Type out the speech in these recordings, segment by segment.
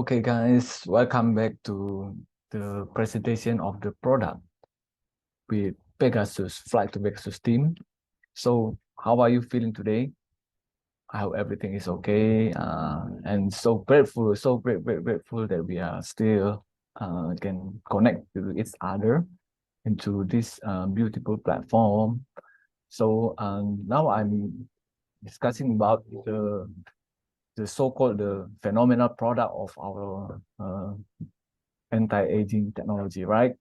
Okay, guys, welcome back to the presentation of the product with Pegasus Flight to Pegasus team. So, how are you feeling today? I hope everything is okay. And so grateful, grateful that we are still can connect to each other into this beautiful platform. So now I'm discussing about the so-called the phenomenal product of our anti-aging technology, right?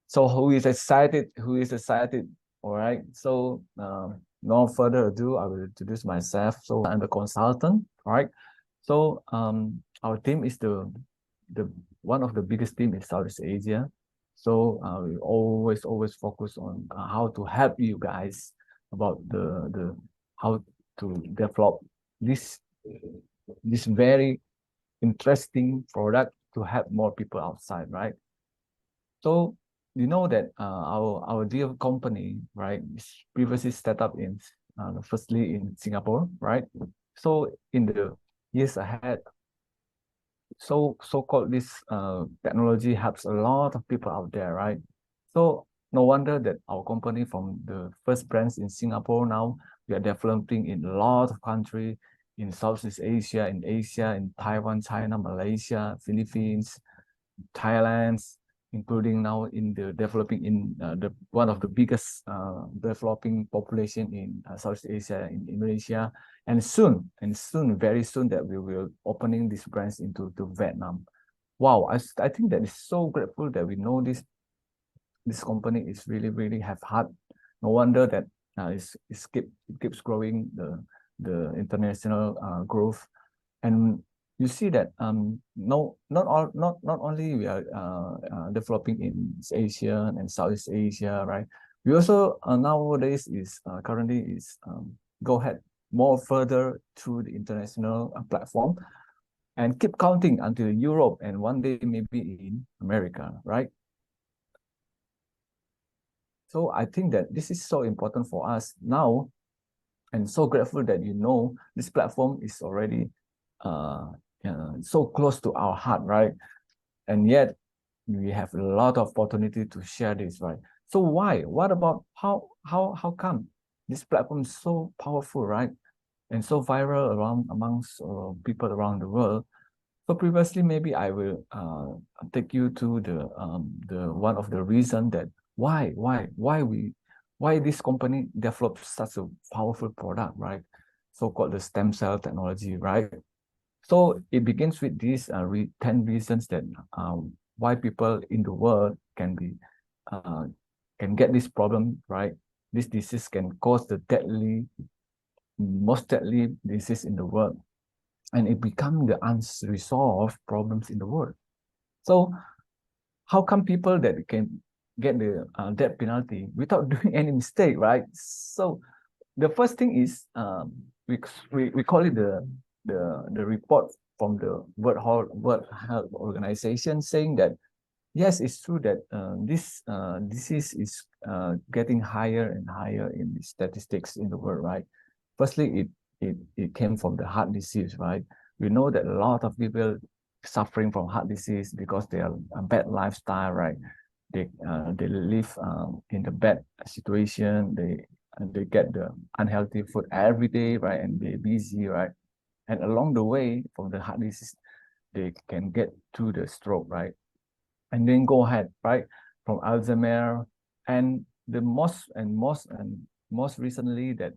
So who is excited? Who is excited? All right. So no further ado, I will introduce myself. So I'm the consultant. All right. So our team is the one of the biggest team in Southeast Asia. So we always focus on how to help you guys about the how to develop this this very interesting product to help more people outside, right? So you know that our dear company, right, is previously set up in firstly in Singapore, right? So in the years ahead, so-called this technology helps a lot of people out there, right? So no wonder that our company from the first branch in Singapore now we are developing in a lot of countries in Southeast Asia, in Taiwan, China, Malaysia, Philippines, Thailand, including now in the developing in the one of the biggest developing population in Southeast Asia, in Indonesia, and soon, very soon that we will opening this branch into to Vietnam. Wow, I think that is so grateful that we know this company is really have heart. No wonder that it keeps growing the international growth. And you see that not only we are developing in Asia and Southeast Asia, right? We also nowadays is currently is go ahead more further through the international platform and keep counting until Europe and one day maybe in America, right? So I think that this is so important for us now, and so grateful that you know this platform is already so close to our heart, right? And yet we have a lot of opportunity to share this, right? So why? What about how come this platform is so powerful, right? And so viral around amongst people around the world. So previously, maybe I will take you to the one of the reason that why this company developed such a powerful product, right? So-called the stem cell technology, right? So it begins with these 10 reasons that why people in the world can get this problem, right? This disease can cause the most deadly disease in the world, and it become the unresolved problems in the world. So how come people that can get the death penalty without doing any mistake, right? So the first thing is we call it the report from the World Health Organization saying that yes, it's true that this disease is getting higher and higher in the statistics in the world, right? Firstly, it came from the heart disease, right? We know that a lot of people suffering from heart disease because they are a bad lifestyle, right? They live in the bad situation. They get the unhealthy food every day, right? And they're busy, right? And along the way from the heart disease, they can get to the stroke, right? And then go ahead, right? From Alzheimer, and the most recently that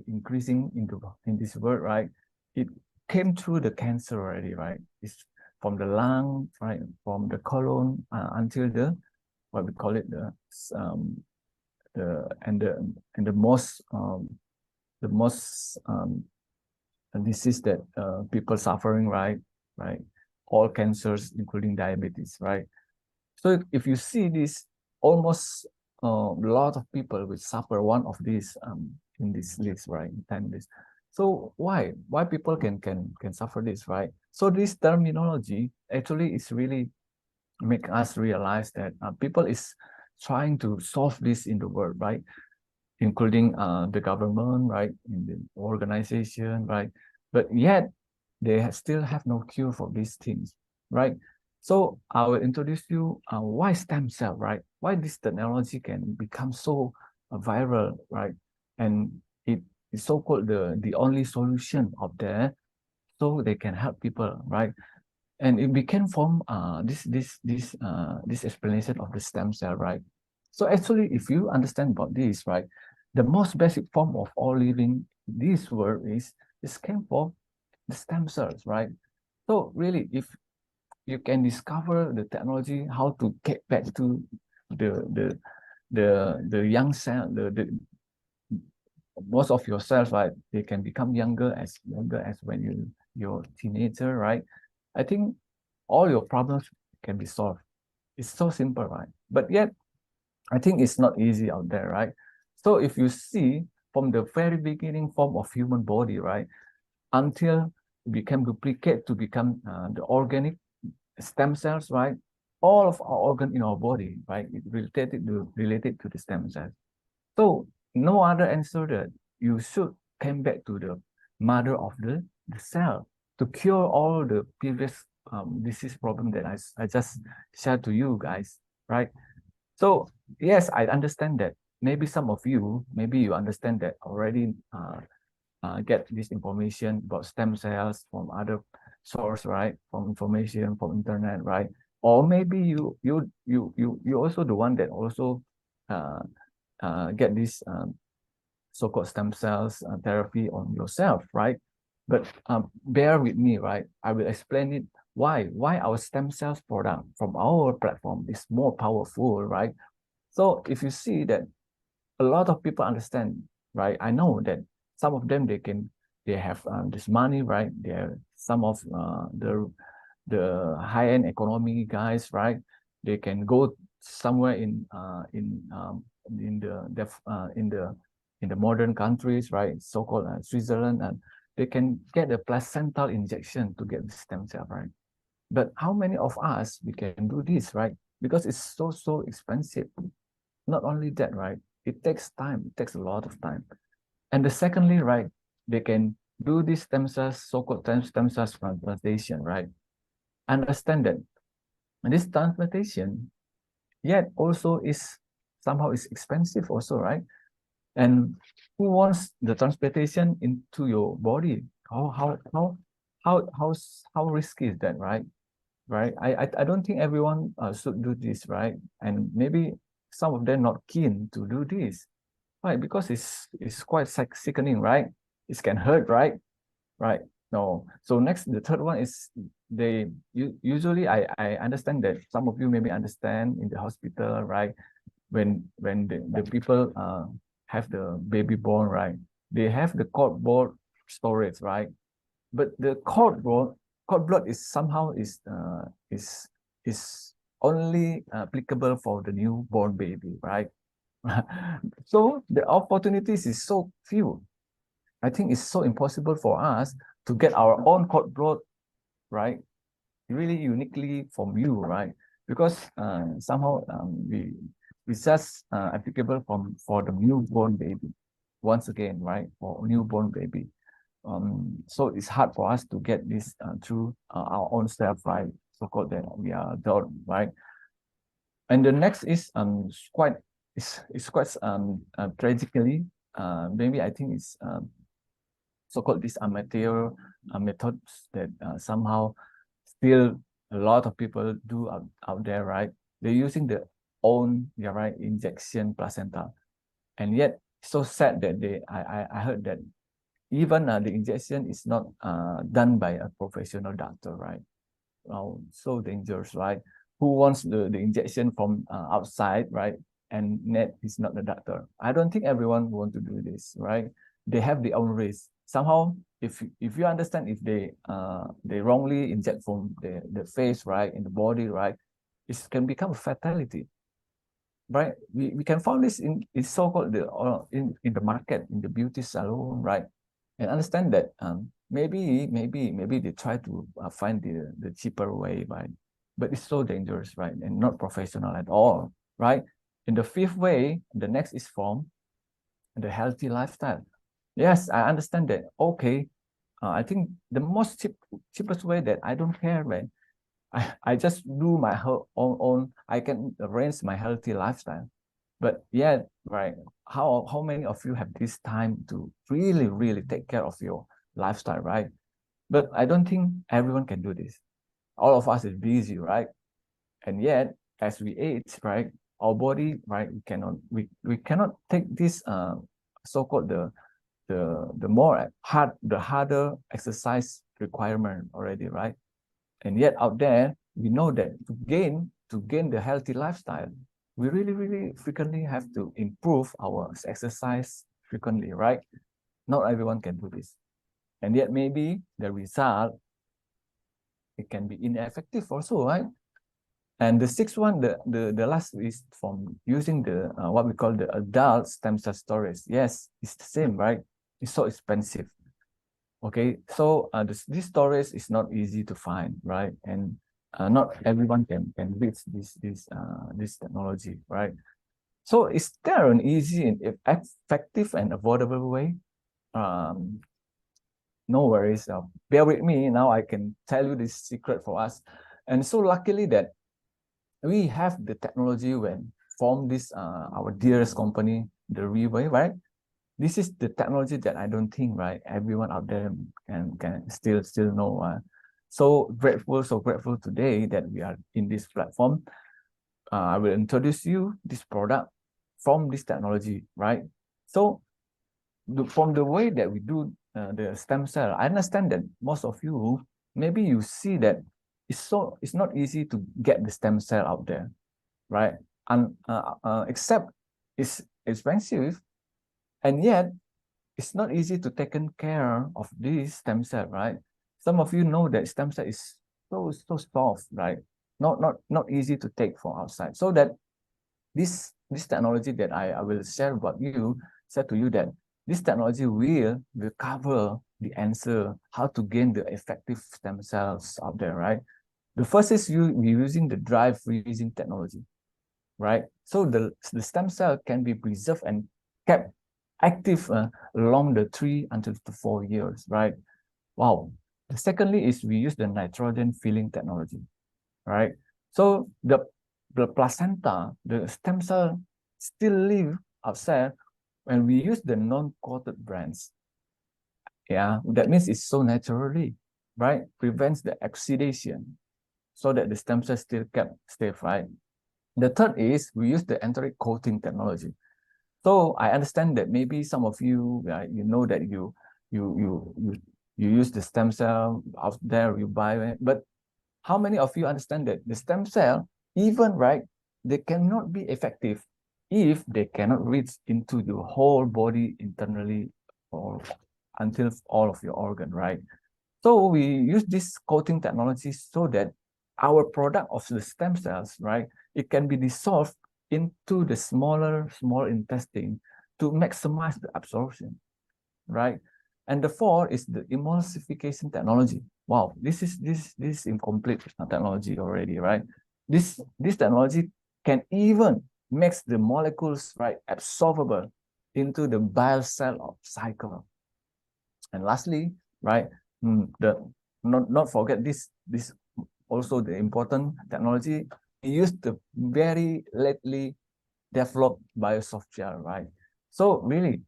increasing in this world, right? It came through the cancer already, right? It's from the lung, right? From the colon until the what we call it the most disease that people suffering, right? All cancers, including diabetes, right? So if you see this, almost a lot of people will suffer one of these in this list, right? In 10 list. So why people can suffer this, right? So this terminology actually is really make us realize that people is trying to solve this in the world, right? Including the government, right? In the organization, right? But yet they still have no cure for these things. right? So I will introduce you why stem cell, right? Why this technology can become so viral, right? And it is so-called the only solution out there, so they can help people, right? And it became from this explanation of the stem cell, right? So actually, if you understand about this, right, the most basic form of all living this world is this came from the stem cells, right? So really, if you can discover the technology how to get back to the the the young cell, the most of your cells, right, they can become younger as when you're teenager, right? I think all your problems can be solved. It's so simple, right? But yet, I think it's not easy out there, right? So if you see from the very beginning form of human body, right, until it became duplicate to become the organic stem cells, right? All of our organ in our body, right, it related to the stem cells. So no other answer that you should come back to the mother of the cell to cure all the previous disease problem that I just shared to you guys, right? So yes, I understand that. Maybe some of you, maybe you understand that already. Get this information about stem cells from other source, right? From information from internet, right? Or maybe you also the one that also uh, get this so-called stem cells therapy on yourself, right? But bear with me, right? I will explain it why our stem cells product from our platform is more powerful, right? So if you see that a lot of people understand, right? I know that some of them they have this money, right? They're some of the high-end economy guys, right? They can go somewhere in the modern countries, right? So-called Switzerland, and they can get a placental injection to get the stem cell, right? But how many of us we can do this, right? Because it's so expensive. Not only that, right? It takes time. It takes a lot of time. And the secondly, right, they can do this stem cells, so-called stem cells transplantation, right? Understand that this transplantation yet also is somehow is expensive also, right? And who wants the transplantation into your body? How risky is that, right? Right? I don't think everyone should do this, right? And maybe some of them not keen to do this, right? Because it's quite sickening, right? It can hurt, right? Right. No. So next, the third one is usually I understand that some of you maybe understand in the hospital, right? When the people have the baby born, right? They have the cardboard storage, right? But the cord blood is somehow is only applicable for the newborn baby, right? So the opportunities is so few. I think it's so impossible for us to get our own cord blood, right? Really uniquely from you, right? Because somehow we just applicable for the newborn baby. Once again, right? For newborn baby. So it's hard for us to get this through our own self, right? So-called that we are adult, right? And the next is it's quite tragically maybe I think it's so-called these amateur methods that somehow still a lot of people do out there, right? They're using their own, yeah, right, injection placenta, and yet so sad that I heard that even the injection is not done by a professional doctor, right? Oh, so dangerous, right? Who wants the injection from outside, right? And net is not the doctor. I don't think everyone want to do this, right? They have their own risk. Somehow, if you understand, if they wrongly inject from the face, right, in the body, right, it can become a fatality, right? We can find this in so-called in the market, in the beauty salon, right? And understand that maybe they try to find the cheaper way, right? But it's so dangerous, right? And not professional at all, right? In the fifth way, the next is from the healthy lifestyle. Yes, I understand that. Okay, I think the most cheapest way that I don't care, man, I just do my own, I can arrange my healthy lifestyle. But yeah, right. How many of you have this time to really, really take care of your lifestyle, right? But I don't think everyone can do this. All of us is busy, right? And yet, as we age, right, our body, right, we cannot take this so-called the harder exercise requirement already, right? And yet out there, we know that to gain the healthy lifestyle, we really, really frequently have to improve our exercise frequently, right? Not everyone can do this. And yet maybe the result, it can be ineffective also, right? And the sixth one, the last is from using the what we call the adult stem cell storage. Yes, it's the same, right? It's so expensive. Okay, so this storage is not easy to find, right? And not everyone can reach this technology, right? So is there an easy and effective and affordable way? Um, no worries. Bear with me. Now I can tell you this secret for us. And so luckily that we have the technology when form this our dearest company, the Reway, right? This is the technology that I don't think, right, everyone out there can still know. So grateful today that we are in this platform. I will introduce you this product from this technology, right? So from the way that we do the stem cell, I understand that most of you, maybe you see that it's not easy to get the stem cell out there, right? And except it's expensive, and yet it's not easy to take care of this stem cell, right? Some of you know that stem cell is so soft, right? Not easy to take from outside. So that this technology that I will share about you, said to you that this technology will cover the answer how to gain the effective stem cells out there, right? The first is we're using the dry freezing technology, right? So the stem cell can be preserved and kept active along the 3 to 4 years, right? Wow. The secondly is we use the nitrogen filling technology, right? So the placenta, the stem cell still live outside when we use the non-coated brands. Yeah, that means it's so naturally, right? Prevents the oxidation so that the stem cell still kept safe, right? The third is we use the enteric coating technology. So I understand that maybe some of you, you know that you you you you use the stem cell out there, you buy it, but how many of you understand that the stem cell, even right, they cannot be effective if they cannot reach into your whole body internally or until all of your organ, right? So we use this coating technology so that our product of the stem cells, right, it can be dissolved into the small intestine to maximize the absorption, right? And the fourth is the emulsification technology. Wow, this incomplete technology already, right? This technology can even makes the molecules, right, absorbable into the bile cell cycle. And lastly, right, the not forget this also the important technology. We use the very lately developed BIOSOFTGEL, right? So really,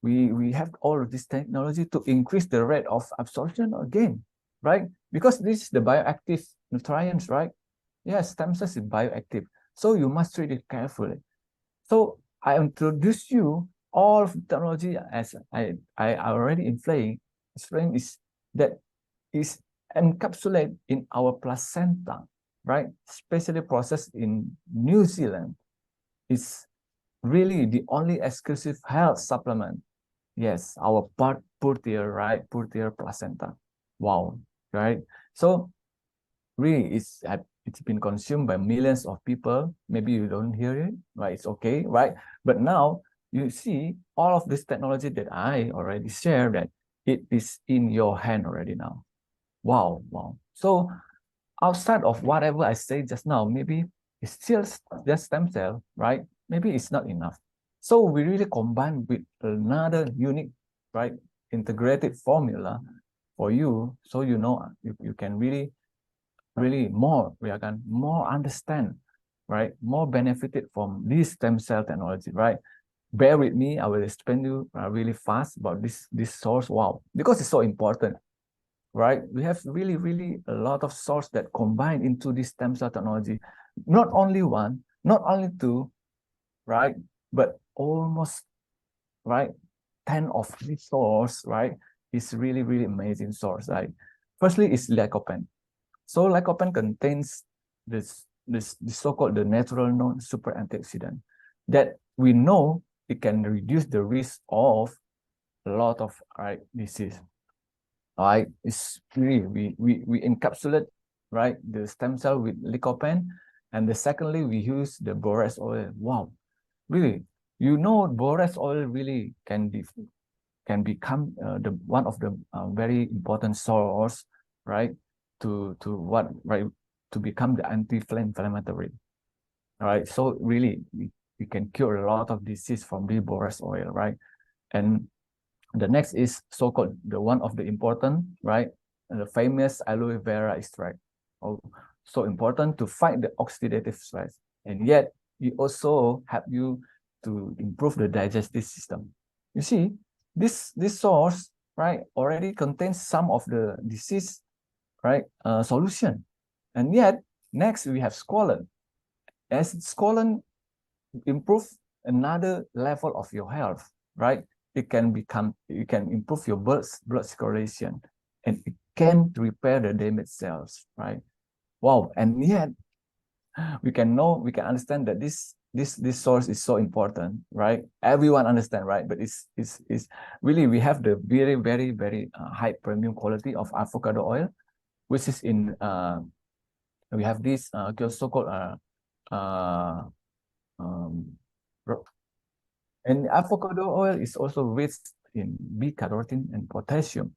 we have all of this technology to increase the rate of absorption again, right? Because this is the bioactive nutrients, right? Yes, stem cells is bioactive, so you must treat it carefully. So I introduce you all of the technology as I already explain is that is encapsulated in our placenta, right? Specially processed in New Zealand. It's really the only exclusive health supplement. Yes, our Purtier, right? Purtier placenta. Wow, right? So really, it's been consumed by millions of people. Maybe you don't hear it, right? It's okay, right? But now you see all of this technology that I already shared that it is in your hand already now. Wow, wow. So outside of whatever I say just now, maybe it's still just stem cell, right? Maybe it's not enough. So we really combine with another unique, right, integrated formula for you, so you know you can really really more, we are going more understand, right? More benefited from this stem cell technology, right? Bear with me, I will explain you really fast about this source. Wow, because it's so important, right? We have really a lot of source that combine into this stem cell technology. Not only one, not only two, right? But almost, right? 10 of this source, right? Is really amazing source, right? Firstly, is lycopene. So lycopene contains this so-called the natural known super antioxidant that we know it can reduce the risk of a lot of, right, disease. Right, it's really we encapsulate, right, the stem cell with lycopene, and the secondly we use the borax oil. Wow, really, you know, borax oil really can become the one of the very important source, right, to what, right, to become the anti-inflammatory. All right, so really we can cure a lot of disease from the borax oil, right? And the next is so-called the one of the important, right? The famous aloe vera extract. Oh, so important to fight the oxidative stress. And yet, it also help you to improve the digestive system. You see, this source, right, already contains some of the disease, right, solution. And yet, next we have squalene. As squalene improve another level of your health, right? It can improve your blood circulation, and it can repair the damaged cells, right? Wow, and yet we can understand that this source is so important, right? Everyone understand, right? But it's really, we have the very high premium quality of avocado oil, which is in we have this so-called um, and avocado oil is also rich in beta-carotene and potassium.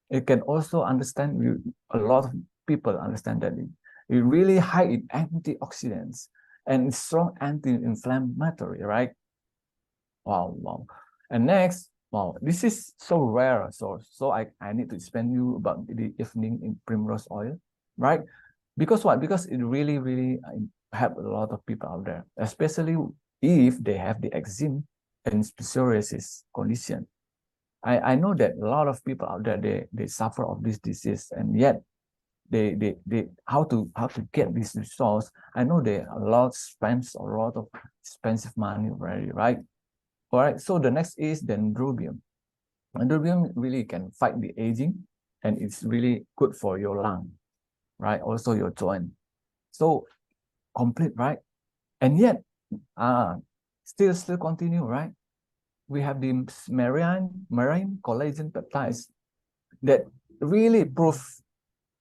It can also understand, a lot of people understand that it really high in antioxidants and strong anti-inflammatory, right? Wow. And next, wow, this is so rare. So I need to explain you about the evening in primrose oil, right? Because what? Because it really help a lot of people out there, especially if they have the eczema and psoriasis condition. I know that a lot of people out there, they suffer of this disease, and yet they how to get this resource. I know they spends a lot of expensive money already, right? All right, so the next is dendrobium. Dendrobium really can fight the aging, and it's really good for your lung, right? Also your joint. So complete, right? And yet, still continue, right? We have the marine collagen peptides that really prove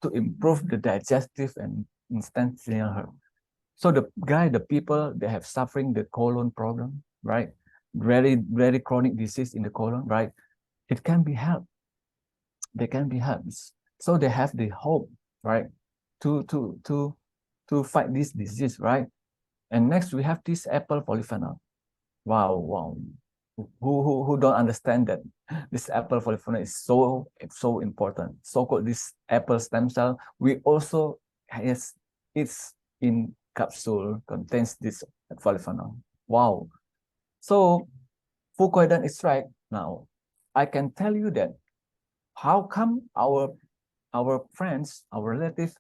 to improve the digestive and intestinal health. So the people that have suffering the colon problem, right? Very chronic disease in the colon, right? It can be helped. They can be helped. So they have the hope, right? To fight this disease, right? And next we have this apple polyphenol. Wow. Who don't understand that this apple polyphenol is so important. So-called this apple stem cell, we also has it's in capsule contains this polyphenol. Wow. So fucoidan extract. Now, I can tell you that how come our friends, our relatives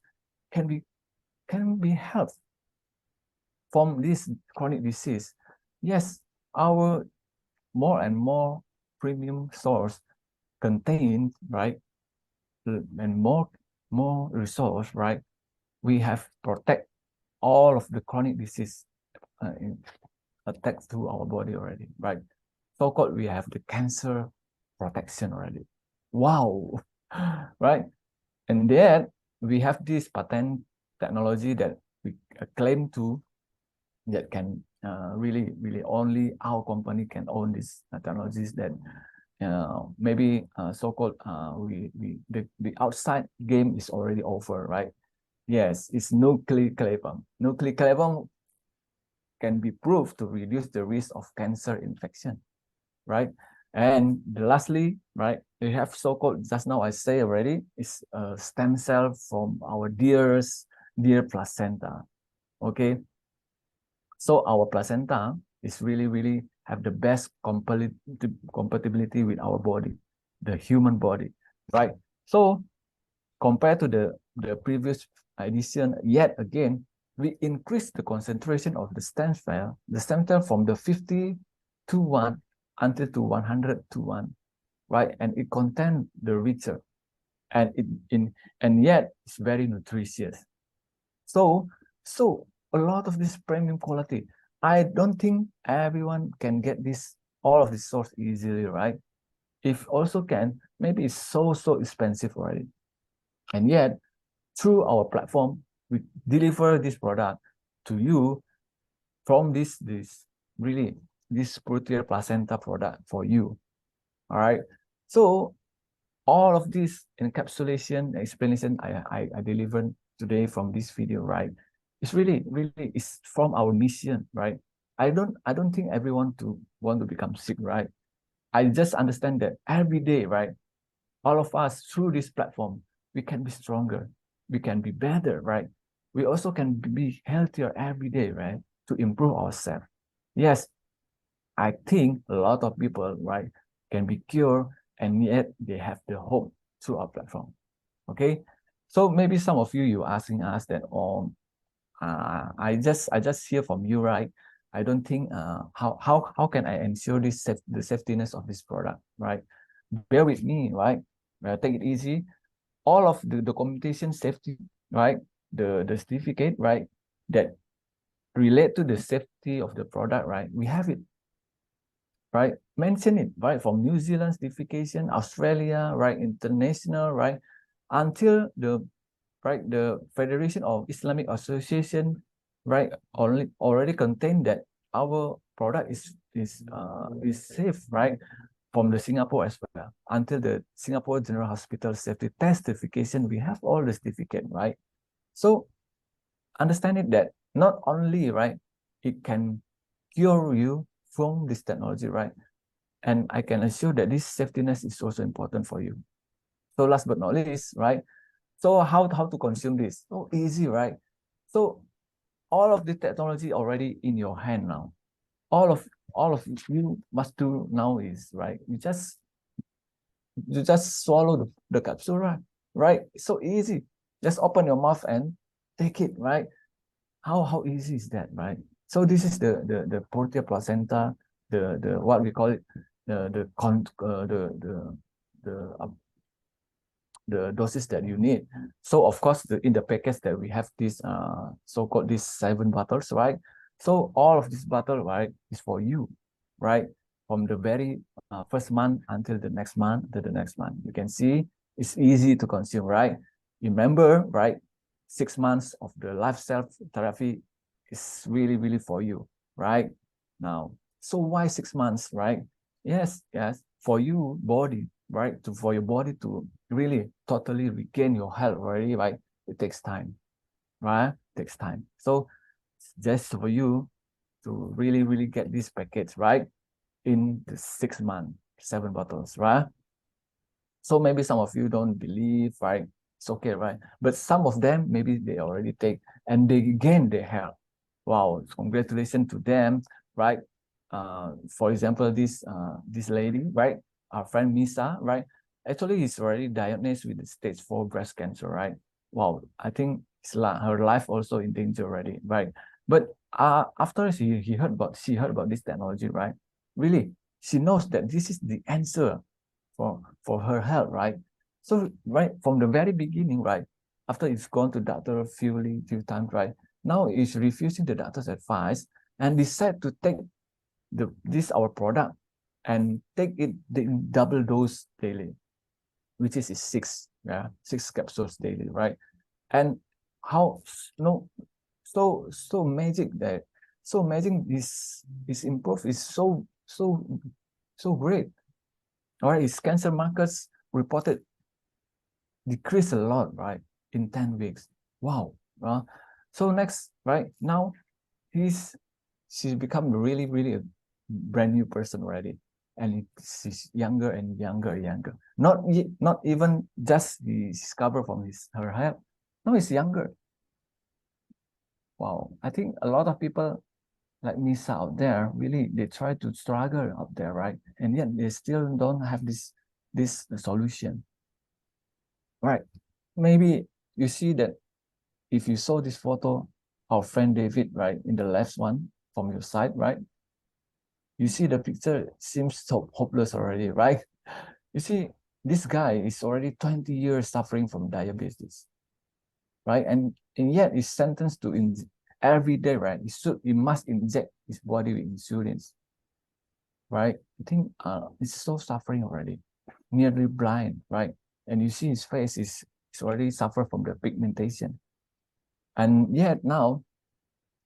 can be helped from this chronic disease. Yes, our more and more premium source contain, right, and more resource, right? We have protect all of the chronic disease attacks to our body already, right? So-called we have the cancer protection already. Wow, right? And then we have this patent technology that we claim to, that can really only our company can own these technologies that maybe so-called the outside game is already over, right? Yes, it's nucleic clay bomb. Nucleic clay bomb can be proved to reduce the risk of cancer infection, right? And lastly, right, we have so-called, just now I say already, is a stem cell from our deers, dear placenta. Okay, so our placenta is really have the best compatibility with our body, the human body, right? So compared to the previous edition, yet again, we increase the concentration of the stem cell from the 50 to 1 until to 100 to 1, right? And it contains the richer, and and yet it's very nutritious. So a lot of this premium quality. I don't think everyone can get all of this source easily, right? If also can, maybe it's so expensive already. And yet, through our platform, we deliver this product to you from this Purtier placenta product for you. All right. So all of this encapsulation explanation I delivered today from this video, right? It's really is from our mission, right? I don't think everyone to want to become sick, right? I just understand that every day, right? All of us through this platform, we can be stronger, we can be better, right? We also can be healthier every day, right? To improve ourselves. Yes, I think a lot of people, right, can be cured, and yet they have the hope through our platform. Okay, so maybe some of you asking us that, I just hear from you, right? I don't think how can I ensure the safetiness of this product, right? Bear with me, right? Take it easy. All of the documentation safety, right? The certificate, right? That relate to the safety of the product, right? We have it, right? Mention it, right? From New Zealand certification, Australia, right? International, right? Until the Federation of Islamic Association, right? Already contain that our product is safe, right? From the Singapore as well, until the Singapore General Hospital Safety Test certification, we have all the certificate, right? So understand it that not only, right, it can cure you from this technology, right? And I can assure that this safetiness is also important for you. So last but not least, right? So how to consume this? So easy, right? So all of the technology already in your hand now. All of you must do now is, right, you just swallow the capsule, right? It's so easy. Just open your mouth and take it, right? How easy is that, right? So this is the Purtier placenta, the what we call it, the con the doses that you need. So of course, in the package that we have this so-called these 7 bottles, right? So all of this bottle, right, is for you, right? From the very first month until the next month, you can see it's easy to consume, right? Remember, right? 6 months of the lifestyle therapy is really for you, right? Now, so why 6 months, right? Yes, for you body, right? For your body to really totally regain your health already, right? It takes time, right? It takes time. So just for you to really get this package, right? In the 6 months, 7 bottles, right? So maybe some of you don't believe, right? It's okay, right? But some of them, maybe they already take and they gain their health. Wow, congratulations to them, right? For example, this lady, right? Our friend Misa, right? Actually, he's already diagnosed with stage 4 breast cancer, right? Wow, I think her life also in danger already, right? But after she heard about this technology, right? Really, she knows that this is the answer for her health, right? So right from the very beginning, right? After it's gone to doctor few times, right? Now it's refusing the doctor's advice and decide to take this our product and take it in double dose daily, which is 6 capsules daily, right? And how no so magic that so amazing this improve is so great. All right, his cancer markers reported decreased a lot, right, in 10 weeks. Wow. So next, right, now she's become really a brand new person already. And she's younger and younger. Not even just the discover from her health. No, he's younger. Wow, I think a lot of people like Misa out there, really, they try to struggle out there, right? And yet they still don't have this solution, right? Maybe you see that if you saw this photo, our friend David, right, in the left one from your side, right? You see the picture seems so hopeless already, right? You see, this guy is already 20 years suffering from diabetes, right? And yet he's sentenced to every day, right? He must inject his body with insulin, right? I think he's so suffering already, nearly blind, right? And you see his face is already suffer from the pigmentation. And yet now,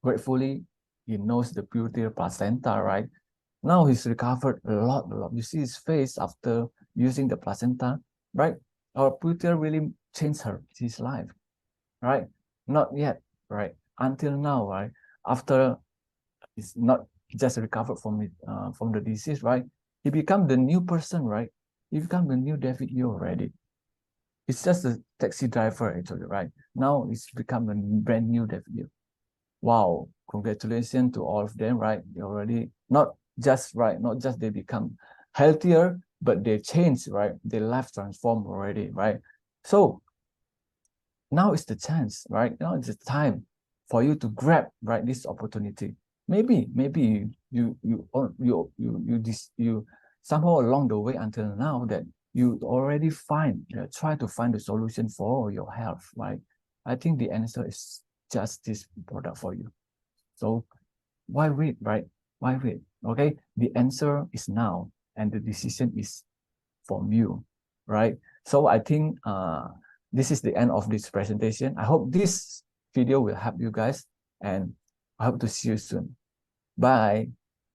gratefully, he knows the Purtier placenta, right? Now he's recovered a lot, a lot. You see his face after using the placenta, right? Our Purtier really changed his life, right? Not yet, right? Until now, right? After he's not just recovered from it, from the disease, right? He become the new person, right? He become the new David Yu already. It's just a taxi driver actually, right? Now it's become a brand new David Yu. Wow, congratulations to all of them, right? They already not just right, not just they become healthier, but they change, right? Their life transformed already, right? So now is the chance, right? Now is the time for you to grab, right, this opportunity. Maybe you somehow along the way until now that you already try to find the solution for your health, right? I think the answer is just this product for you. So why wait, right? Why wait? Okay, the answer is now, and the decision is from you, right? So I think this is the end of this presentation. I hope this video will help you guys, and I hope to see you soon. Bye.